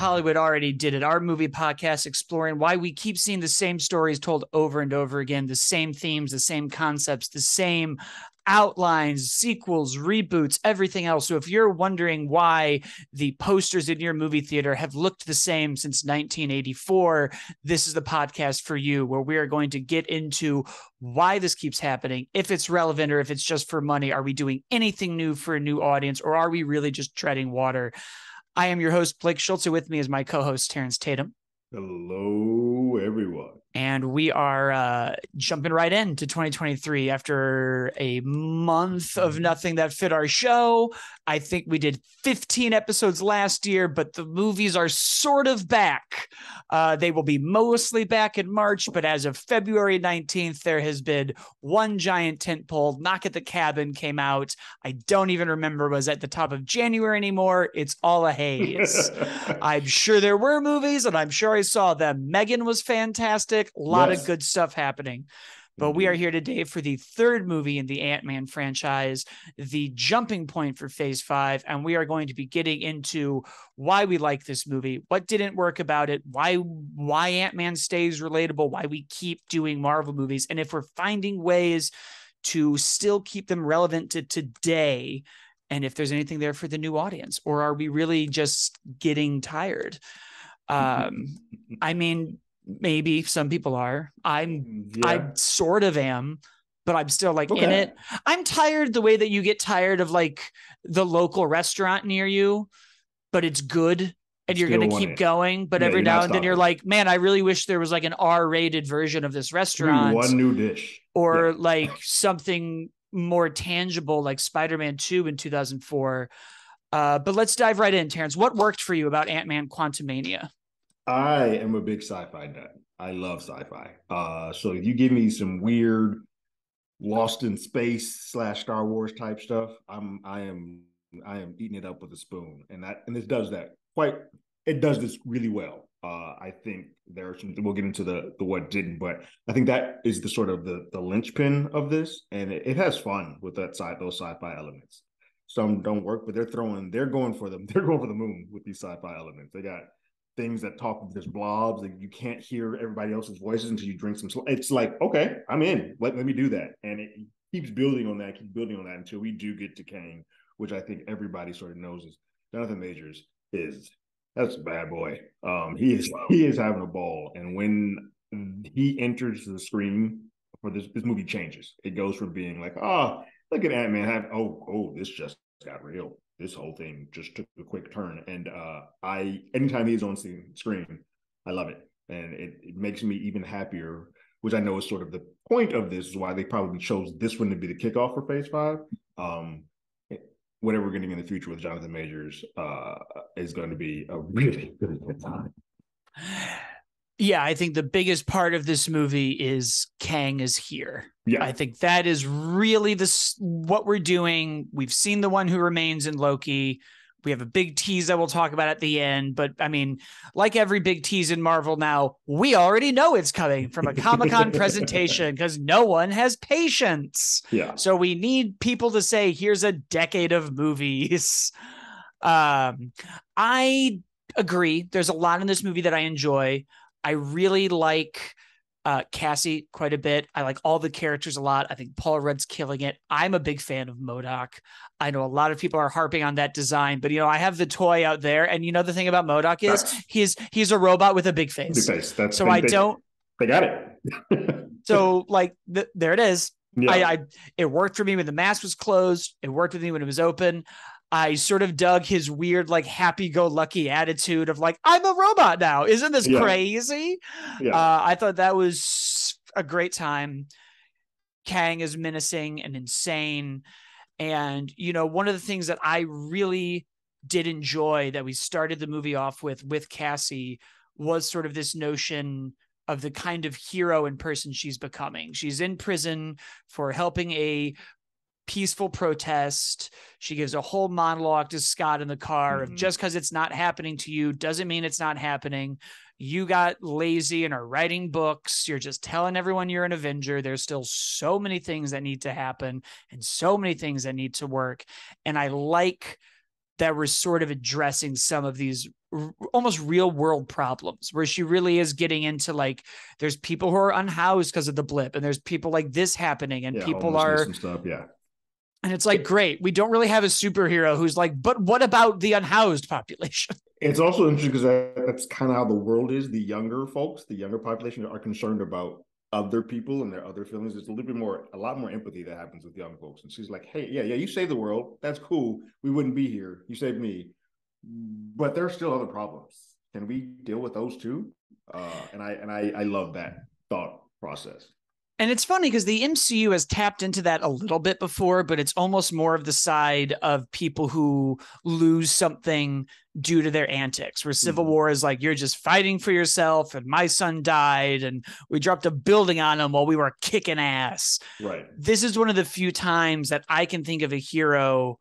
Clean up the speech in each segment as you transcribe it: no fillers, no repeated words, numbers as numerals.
Hollywood already did it. Our movie podcast exploring why we keep seeing the same stories told over and over again, the same themes, the same concepts, the same outlines, sequels, reboots, everything else. So if you're wondering why the posters in your movie theater have looked the same since 1984, this is the podcast for you, where we are going to get into why this keeps happening, if it's relevant or if it's just for money. Are we doing anything new for a new audience, or are we really just treading water? I am your host, Blake Schultz. With me is my co-host, Terrence Tatum. Hello, everyone. And we are jumping right into 2023 after a month of nothing that fit our show. I think we did 15 episodes last year, but the movies are sort of back. They will be mostly back in March, but as of February 19th, there has been one giant tentpole. Knock at the Cabin came out. I don't even remember, was at the top of January anymore. It's all a haze. I'm sure there were movies, and I'm sure I saw them. Megan was fantastic. A lot of good stuff happening. But we are here today for the third movie in the Ant-Man franchise, the jumping point for Phase 5, and we are going to be getting into why we like this movie, what didn't work about it, why Ant-Man stays relatable, why we keep doing Marvel movies, and if we're finding ways to still keep them relevant to today, and if there's anything there for the new audience, or are we really just getting tired? I mean, maybe some people are. I sort of am, but I'm still like in it. I'm tired the way that you get tired of like the local restaurant near you, but it's good and you're going to keep going. But every now and then you're like, man, I really wish there was like an R-rated version of this restaurant. One new dish. Or like something more tangible like Spider-Man 2 in 2004. But let's dive right in, Terrence. What worked for you about Ant-Man Quantamania? I am a big sci-fi nut. I love sci-fi. So if you give me some weird Lost in Space / Star Wars type stuff, I am eating it up with a spoon. And this does that it does this really well. I think there are some, we'll get into the what didn't, but I think that is the sort of the linchpin of this, and it has fun with those sci-fi elements. Some don't work, but they're going for the moon with these sci-fi elements. They got things that talk with this blobs, and you can't hear everybody else's voices until you drink some. It's like, okay, I'm in. Let me do that, and it keeps building on that, until we do get to Kang, which I think everybody sort of knows is Jonathan Majors that's a bad boy. He is having a ball, and when he enters the screen for this movie changes. It goes from being like, look at Ant-Man, this just got real. This whole thing just took a quick turn, and anytime he's on screen, I love it, and it makes me even happier, which I know is sort of the point of this, is why they probably chose this one to be the kickoff for Phase 5. Whatever we're getting in the future with Jonathan Majors is going to be a really, really good time. Yeah, I think the biggest part of this movie is Kang is here. Yeah, I think that is really what we're doing. We've seen The One Who Remains in Loki. We have a big tease that we'll talk about at the end. But I mean, like every big tease in Marvel now, we already know it's coming from a Comic-Con presentation because no one has patience. Yeah. So we need people to say, here's a decade of movies. I agree. There's a lot in this movie that I enjoy. I really like Cassie quite a bit. I like all the characters a lot. I think Paul Rudd's killing it. I'm a big fan of MODOK. I know a lot of people are harping on that design, but I have the toy out there, and the thing about MODOK is he's a robot with a big face. They got it. So like there it is. Yeah. It worked for me when the mask was closed. It worked with me when it was open. I sort of dug his weird, like, happy-go-lucky attitude of, like, I'm a robot now. Isn't this crazy? Yeah. I thought that was a great time. Kang is menacing and insane. And, one of the things that I really did enjoy that we started the movie off with Cassie was sort of this notion of the kind of hero and person she's becoming. She's in prison for helping a peaceful protest. She gives a whole monologue to Scott in the car of just because it's not happening to you doesn't mean it's not happening. You got lazy and are writing books. You're just telling everyone you're an Avenger. There's still so many things that need to happen and so many things that need to work. And I like that we're sort of addressing some of these almost real world problems, where she really is getting into like, there's people who are unhoused because of the blip, and there's people like this happening, and Yeah, people homelessness are, and stuff. Yeah. and it's like, great, we don't really have a superhero who's like, but what about the unhoused population? It's also interesting because that's kind of how the world is. The younger folks, the younger population are concerned about other people and their other feelings. There's a little bit more, a lot more empathy that happens with young folks. And she's like, hey, yeah, yeah, you saved the world. That's cool. We wouldn't be here. You saved me. But there are still other problems. Can we deal with those too? I love that thought process. And it's funny because the MCU has tapped into that a little bit before, but it's almost more of the side of people who lose something due to their antics, where Civil War is like, you're just fighting for yourself, and my son died, and we dropped a building on him while we were kicking ass. Right. This is one of the few times that I can think of a hero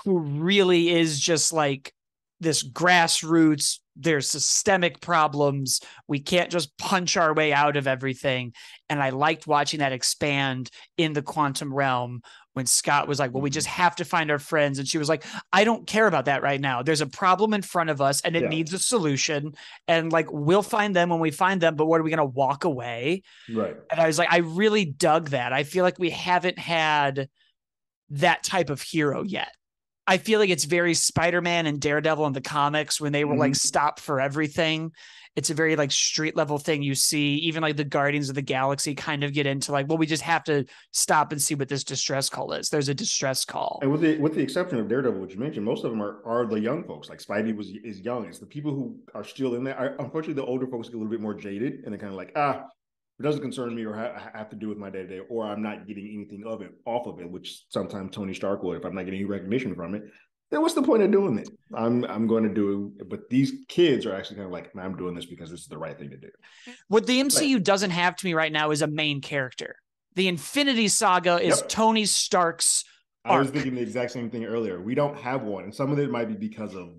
who really is just like this grassroots, there's systemic problems. We can't just punch our way out of everything. And I liked watching that expand in the quantum realm when Scott was like, well, we just have to find our friends. And she was like, I don't care about that right now. There's a problem in front of us and it needs a solution. And like, we'll find them when we find them, but what are we going to walk away? Right. And I was like, I really dug that. I feel like we haven't had that type of hero yet. I feel like it's very Spider-Man and Daredevil in the comics when they were like stop for everything. It's a very like street level thing you see. Even like the Guardians of the Galaxy kind of get into like, well, we just have to stop and see what this distress call is. There's a distress call. And with the exception of Daredevil, which you mentioned, most of them are the young folks. Like Spidey is young. It's the people who are still in there. Unfortunately, the older folks get a little bit more jaded and they're kind of like, it doesn't concern me or have to do with my day to day, or I'm not getting anything of it off of it, which sometimes Tony Stark would. If I'm not getting any recognition from it, then what's the point of doing it? I'm going to do it. But these kids are actually kind of like, I'm doing this because this is the right thing to do. What the MCU doesn't have to me right now is a main character. The Infinity Saga is Tony Stark's arc. I was thinking the exact same thing earlier. We don't have one, and some of it might be because of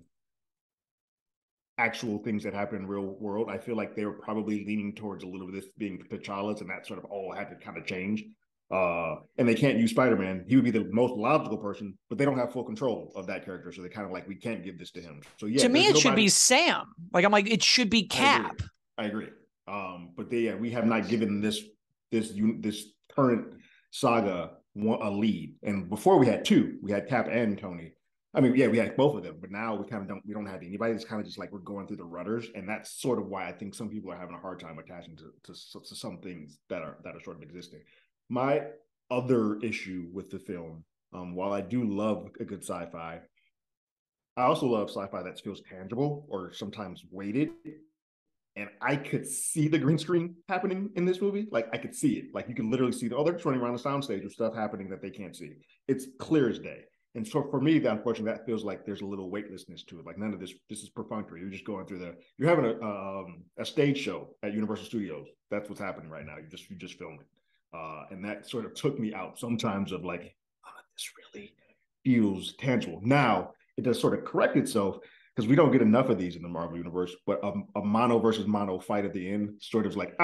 actual things that happen in real world. I feel like they were probably leaning towards a little bit of this being T'Challa's, and that sort of all had to kind of change. And they can't use Spider-Man. He would be the most logical person, but they don't have full control of that character. So they kind of like, we can't give this to him. So yeah, to me, it should be Sam. Like, I'm like, it should be Cap. I agree. But we have not given this current saga a lead. And before we had two, we had Cap and Tony. I mean, yeah, we had both of them, but now we kind of don't have anybody. It's kind of just like we're going through the rudders, and that's sort of why I think some people are having a hard time attaching to some things that are sort of existing. My other issue with the film, while I do love a good sci-fi, I also love sci-fi that feels tangible or sometimes weighted. And I could see the green screen happening in this movie. Like I could see it. Like you can literally see they're just running around the soundstage with stuff happening that they can't see. It's clear as day. And so for me, unfortunately, that feels like there's a little weightlessness to it. Like none of this is perfunctory. You're just going through you're having a stage show at Universal Studios. That's what's happening right now. You just filmed it. And that sort of took me out sometimes of like, this really feels tangible. Now it does sort of correct itself because we don't get enough of these in the Marvel universe, but a mono versus mono fight at the end sort of like,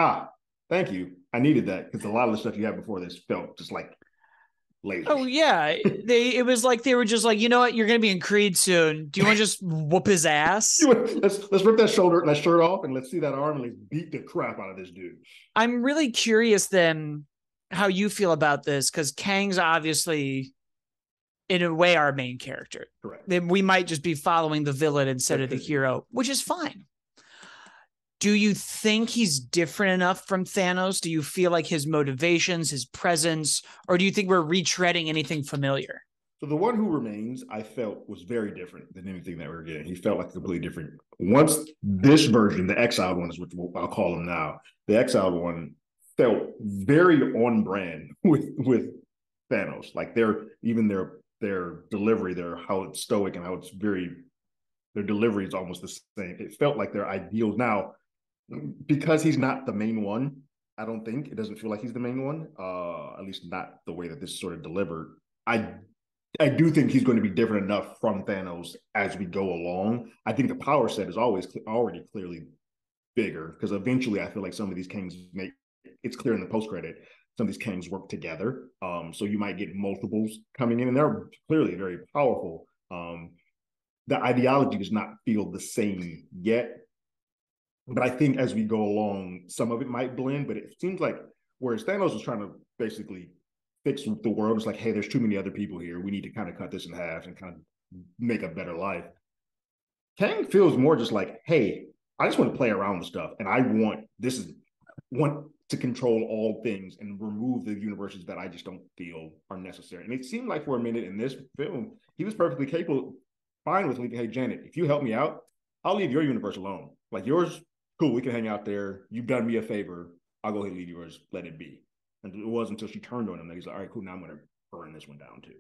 thank you. I needed that because a lot of the stuff you had before this felt just like lasers. Oh yeah. It was like they were just like, you know what, you're gonna be in Creed soon. Do you want to just whoop his ass? Let's rip that shirt off and let's see that arm and let's beat the crap out of this dude. I'm really curious then how you feel about this, because Kang's obviously in a way our main character. Correct. We might just be following the villain instead of the hero, which is fine. Do you think he's different enough from Thanos? Do you feel like his motivations, his presence, or do you think we're retreading anything familiar? So the one who remains, I felt, was very different than anything that we were getting. He felt like completely different. Once this version, the exiled one is what I'll call him now, the exiled one felt very on brand with Thanos. Like their delivery, how it's stoic and how it's their delivery is almost the same. It felt like their ideals. Now, because he's not the main one, I don't think it doesn't feel like he's the main one. At least not the way that this is sort of delivered. I do think he's going to be different enough from Thanos as we go along. I think the power set is already clearly bigger because eventually I feel like some of these kings it's clear in the post credit, some of these kings work together. So you might get multiples coming in, and they're clearly very powerful. the ideology does not feel the same yet. But I think as we go along, some of it might blend. But it seems like whereas Thanos is trying to basically fix the world, it's like, hey, there's too many other people here. We need to kind of cut this in half and kind of make a better life. Kang feels more just like, hey, I just want to play around with stuff, and I want to control all things and remove the universes that I just don't feel are necessary. And it seemed like for a minute in this film, he was perfectly capable, fine with leaving. Hey, Janet, if you help me out, I'll leave your universe alone. Like yours, cool, we can hang out there. You've done me a favor. I'll go ahead and leave yours. Let it be. And it wasn't until she turned on him that he's like, all right, cool. Now I'm going to burn this one down too.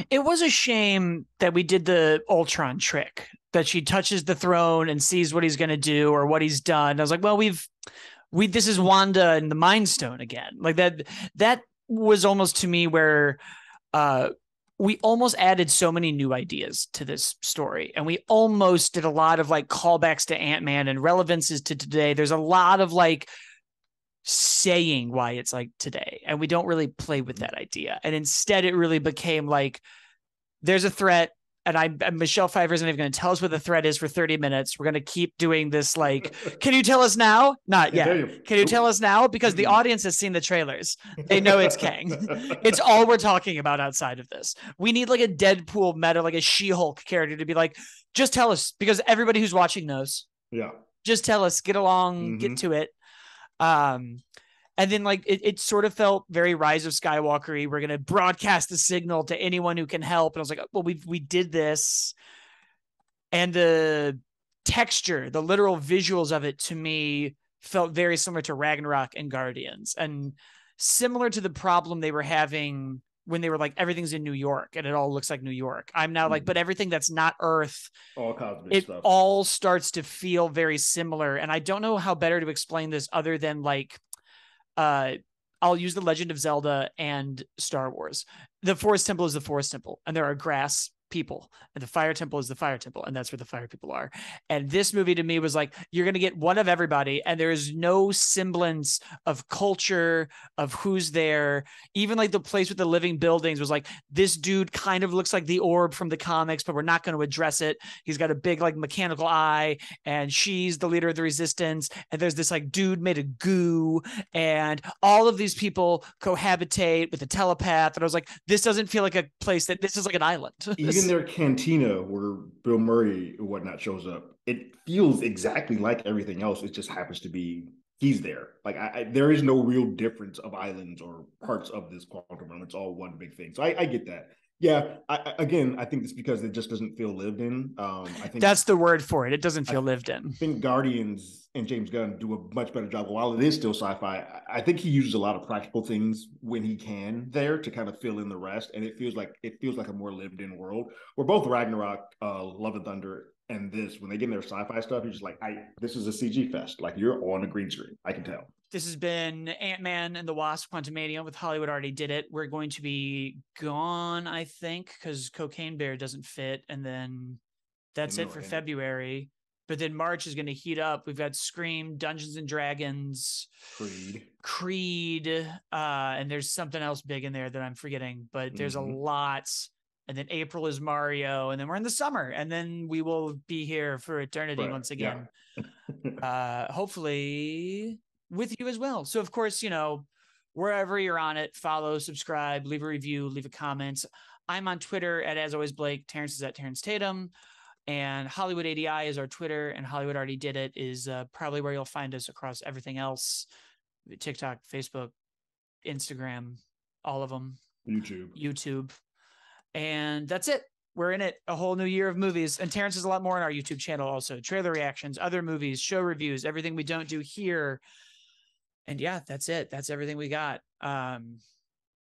It was a shame that we did the Ultron trick, that she touches the throne and sees what he's going to do or what he's done. I was like, well, this is Wanda and the Mind Stone again. Like that was almost to me where we almost added so many new ideas to this story, and we almost did a lot of like callbacks to Ant-Man and relevances to today. There's a lot of like saying why it's like today, and we don't really play with that idea. And instead it really became like, there's a threat, and Michelle Pfeiffer isn't even going to tell us what the threat is for 30 minutes. We're going to keep doing this. Like, can you tell us now? Not yet. Can you tell us now? Because the audience has seen the trailers. They know it's Kang. It's all we're talking about outside of this. We need like a Deadpool meta, like a She-Hulk character to be like, just tell us, because everybody who's watching knows. Yeah. Just tell us, get along, get to it. And then like it sort of felt very Rise of Skywalker-y. We're gonna broadcast the signal to anyone who can help. And I was like, well, we did this. And the texture, the literal visuals of it to me felt very similar to Ragnarok and Guardians, and similar to the problem they were having when they were like, everything's in New York and it all looks like New York. I'm now like, but everything that's not Earth, all cosmic it stuff, all starts to feel very similar. And I don't know how better to explain this other than like, I'll use The Legend of Zelda and Star Wars. The Forest Temple is the Forest Temple, and there are grass people, and the Fire Temple is the Fire Temple, and that's where the fire people are. And this movie to me was like, you're going to get one of everybody, and there is no semblance of culture, of who's there. Even like the place with the living buildings was like, this dude kind of looks like the Orb from the comics, but we're not going to address it. He's got a big like mechanical eye, and she's the leader of the Resistance, and there's this like dude made of goo, and all of these people cohabitate with a telepath. And I was like, this doesn't feel like a place that, this is like an island. Even their cantina where Bill Murray or whatnot shows up, it feels exactly like everything else. It just happens to be he's there. Like there is no real difference of islands or parts of this quantum realm. It's all one big thing. So I get that. Yeah. I think it's because it just doesn't feel lived in. I think that's the word for it. It doesn't feel lived in. I think Guardians and James Gunn do a much better job. While it is still sci-fi, I think he uses a lot of practical things when he can there to kind of fill in the rest. And it feels like a more lived in world. Where both Ragnarok, Love and Thunder, and this, when they get in their sci-fi stuff, you're just like, this is a CG fest. Like you're on a green screen. I can tell. This has been Ant-Man and the Wasp: Quantumania with Hollywood Already Did It. We're going to be gone, I think, because Cocaine Bear doesn't fit. And then that's it for February. But then March is going to heat up. We've got Scream, Dungeons and Dragons, Creed, and there's something else big in there that I'm forgetting. But there's a lot. And then April is Mario. And then we're in the summer. And then we will be here for eternity once again. Yeah. Hopefully with you as well. So of course, wherever you're on it, follow, subscribe, leave a review, leave a comment. I'm on Twitter at As Always Blake. Terrence is at Terrence Tatum, and Hollywood ADI is our Twitter, and Hollywood Already Did It is probably where you'll find us across everything else: TikTok, Facebook, Instagram, all of them, YouTube. And that's it. We're in it. A whole new year of movies. And Terrence has a lot more on our YouTube channel also. Trailer reactions, other movies, show reviews, everything we don't do here. And yeah, that's it. That's everything we got. Happy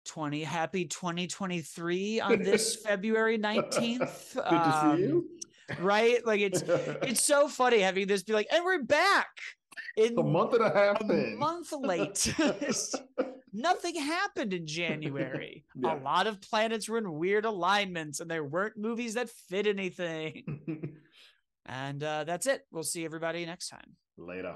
2023 on this February 19th. Good to see you. Right? Like it's so funny having this be like, and we're back. In a month and a half. A month late. Nothing happened in January. Yeah. A lot of planets were in weird alignments, and there weren't movies that fit anything. And that's it. We'll see everybody next time. Later.